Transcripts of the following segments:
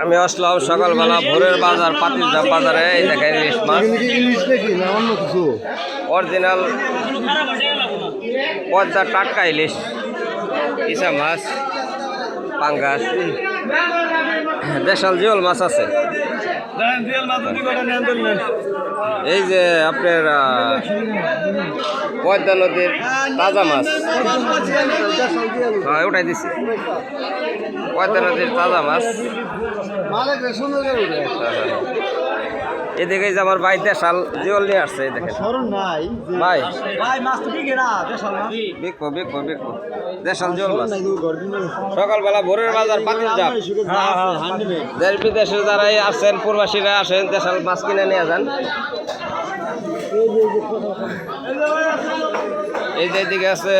আমি আসলাম সকালবেলা ভোরের বাজার পাতিলঝাপ বাজারে। এই দেখেন ইলিশ মাছ অরিজিনাল পদ্মা টাটকা ইলিশ, ইসা মাছ, পাঙ্গাস, দেশাল জিওল মাছ আছে। এই যে আপনার পদ্মা নদীর তাজা মাছ, হ্যাঁ ওটাই দিছি, পদ্মা নদীর তাজা মাছ। এদিকে যে আমার ভাই দেশাল জিওল নিয়ে আসছে, দেখেন ভাই বিকো বিকো বিকো দেশাল জিওল মাছ। সকালবেলা ভোরের বাজার পাতিলঝাপ, দেশ বিদেশে যারা আসেন প্রবাসীরা আসেন দেশাল মাছ কিনে নিয়ে যান। এই যে এদিকে আছে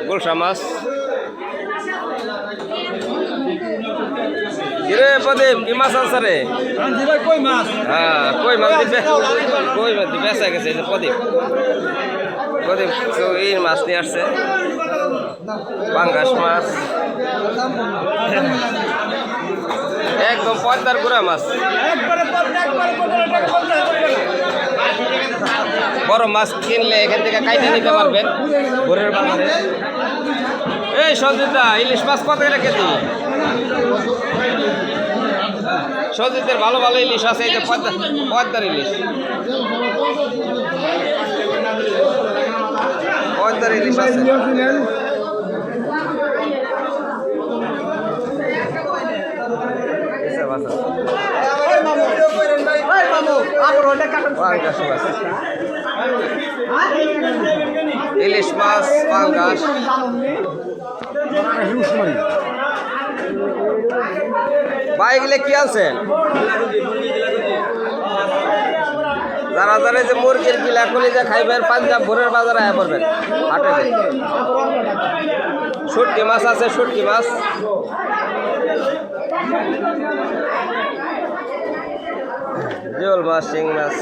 গুলশা মাছ। কিরে প্রদীপ কি মাছ আছে রে? কই মাছ। হ্যাঁ কই মাছ দিবে, কই মাছ দিবে বেচা গেছে। প্রদীপ প্রদীপ এই মাছ নিয়ে আসছে, পাঙ্গাস মাছ, একদম পদ্মার গুড়া মাছ। বড় মাছ কিনলে এখান থেকে কাইটে নিতে পারবেন ভোরের বাজারে। এই সঞ্জিতা ইলিশ মাছ কত করে কেজি? সঞ্জিতের ভালো ভালো ইলিশ আছে, এই যে পদ্মার ইলিশ, পদ্মার ইলিশ আছে। ইলিশ মাছ, পাঙ্গাস, বাইকলে কি আছেন? যারা যারা যে মুরগির গিলা কলিজা খাইবেন পাঞ্জাব ভোরের বাজারে আয়া পড়বেন হাটে। শুটকি মাছ আছে, শুটকি মাছ, জিওল মাছ, শিং মাছ।